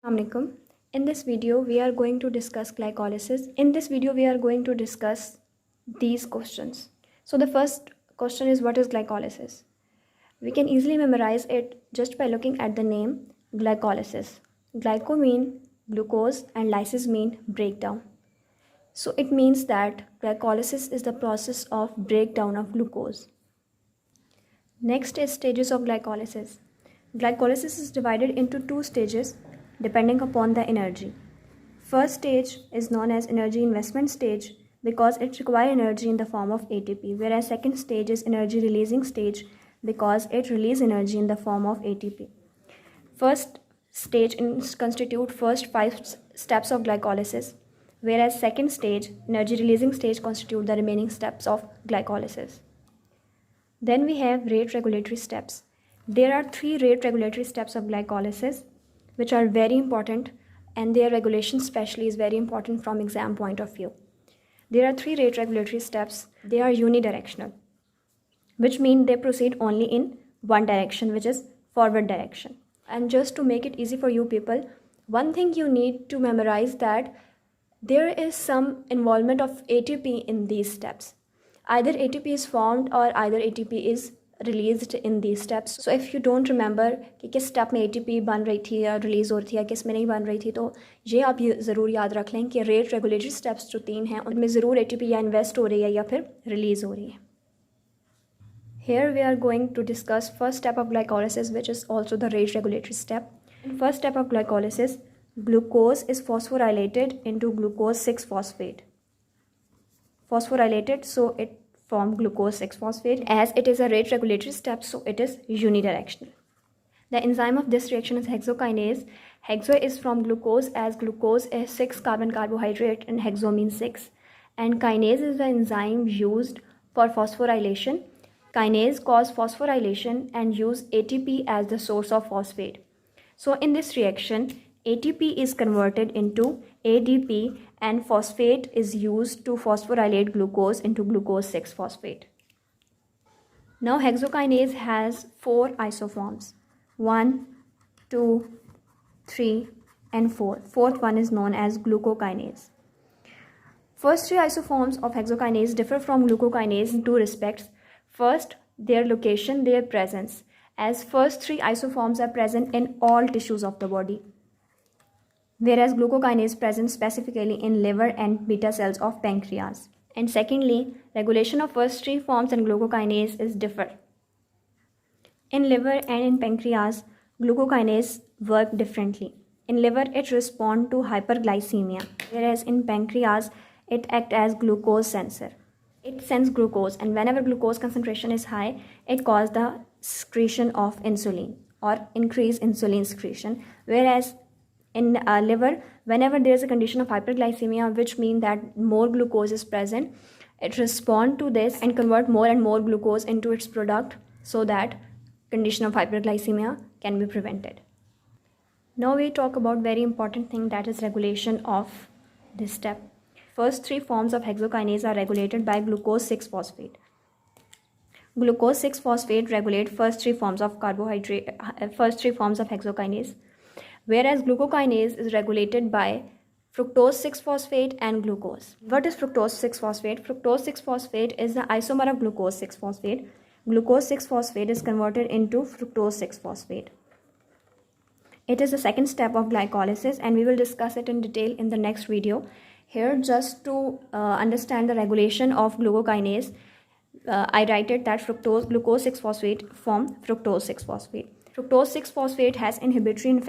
Assalamualaikum. In this video, we are going to discuss glycolysis. In this video, we are going to discuss these questions. So the first question is, what is glycolysis? We can easily memorize it just by looking at the name glycolysis. Glyco mean glucose and lysis mean breakdown. So it means that glycolysis is the process of breakdown of glucose. Next is stages of glycolysis. Glycolysis is divided into two stages depending upon the energy. First stage is known as energy investment stage because it requires energy in the form of ATP, whereas second stage is energy releasing stage because it releases energy in the form of ATP. First stage constitute first 5 steps of glycolysis, whereas second stage, energy releasing stage, constitute the remaining steps of glycolysis. Then we have rate regulatory steps. There are 3 rate regulatory steps of glycolysis which are very important, and their regulation especially is very important from exam point of view. There are 3 rate regulatory steps. They are unidirectional, which mean they proceed only in one direction, which is forward direction. And just to make it easy for you people, one thing you need to memorize that there is some involvement of ATP in these steps. Either ATP is formed or either ATP is released in these steps. So if you don't remember कि किस step में ATP बन रही थी या release हो रही थी या किस में नहीं बन रही थी, तो ये आप ज़रूर याद रख लें कि रेट रेगुलेटरी स्टेप्स जो 3 हैं उनमें ज़रूर ATP या इन्वेस्ट हो रही है या फिर रिलीज़ हो रही है. Here we are going to discuss first step of glycolysis, which is also the rate regulatory step. In first step of glycolysis, glucose is phosphorylated into glucose 6-phosphate. Phosphorylated, so it form glucose 6-phosphate. As it is a rate regulatory step, so it is unidirectional. The enzyme of this reaction is hexokinase. Hexo is from glucose, as glucose is 6 carbon carbohydrate and hexo means 6. And kinase is the enzyme used for phosphorylation. Kinase cause phosphorylation and use ATP as the source of phosphate. So in this reaction, ATP is converted into ADP and phosphate is used to phosphorylate glucose into glucose 6-phosphate. Now hexokinase has 4 isoforms: 1, 2, 3 and 4. Fourth one is known as glucokinase. First 3 isoforms of hexokinase differ from glucokinase in 2 respects. First, their location, their presence, as first 3 isoforms are present in all tissues of the body, whereas glucokinase is present specifically in liver and beta cells of pancreas. And secondly, regulation of first 3 forms in glucokinase is differ. In liver and in pancreas, glucokinase work differently. In liver, it responds to hyperglycemia, whereas in pancreas, it acts as glucose sensor. It sends glucose, and whenever glucose concentration is high, it causes the secretion of insulin or increase insulin secretion, whereas in liver, whenever there is a condition of hyperglycemia, which means that more glucose is present, it responds to this and convert more and more glucose into its product so that condition of hyperglycemia can be prevented. Now we talk about very important thing, that is regulation of this step. First 3 forms of hexokinase are regulated by glucose 6-phosphate. Glucose 6-phosphate regulate first 3 forms of hexokinase, whereas glucokinase is regulated by fructose 6-phosphate and glucose. What is fructose 6-phosphate? Fructose 6-phosphate is the isomer of glucose 6-phosphate. Glucose 6-phosphate is converted into fructose 6-phosphate. It is the second step of glycolysis, and we will discuss it in detail in the next video. Here, just to understand the regulation of glucokinase, I write it that glucose 6-phosphate form fructose 6-phosphate. Fructose 6-phosphate has inhibitory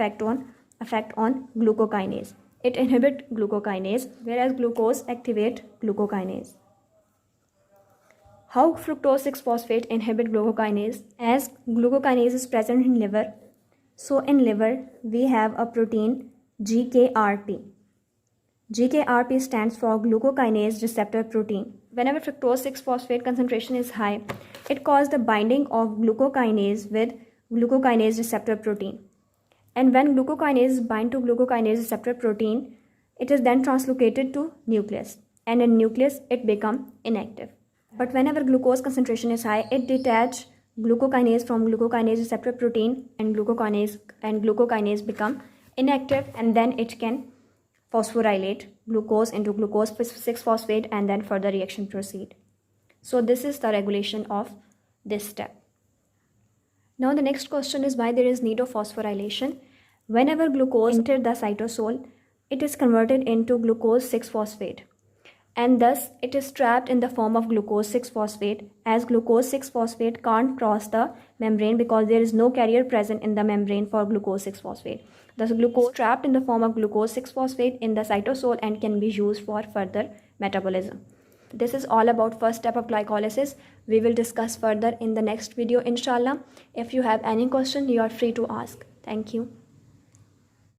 effect on glucokinase. It inhibits glucokinase, whereas glucose activates glucokinase. How fructose 6-phosphate inhibit glucokinase? As glucokinase is present in liver, so in liver we have a protein GKRP. GKRP stands for glucokinase receptor protein. Whenever fructose 6-phosphate concentration is high, it causes the binding of glucokinase with glucokinase receptor protein. And when glucokinase bind to glucokinase receptor protein, it is then translocated to nucleus. And in nucleus, it becomes inactive. But whenever glucose concentration is high, it detaches glucokinase from glucokinase receptor protein, and glucokinase become inactive, and then it can phosphorylate glucose into glucose 6-phosphate, and then further reaction proceed. So this is the regulation of this step. Now the next question is why there is need of phosphorylation. Whenever glucose enters the cytosol, it is converted into glucose 6-phosphate, and thus it is trapped in the form of glucose 6-phosphate, as glucose 6-phosphate can't cross the membrane because there is no carrier present in the membrane for glucose 6-phosphate. Thus glucose is trapped in the form of glucose 6-phosphate in the cytosol and can be used for further metabolism. This is all about first step of glycolysis. We will discuss further in the next video inshallah. If you have any question, you are free to ask. Thank you.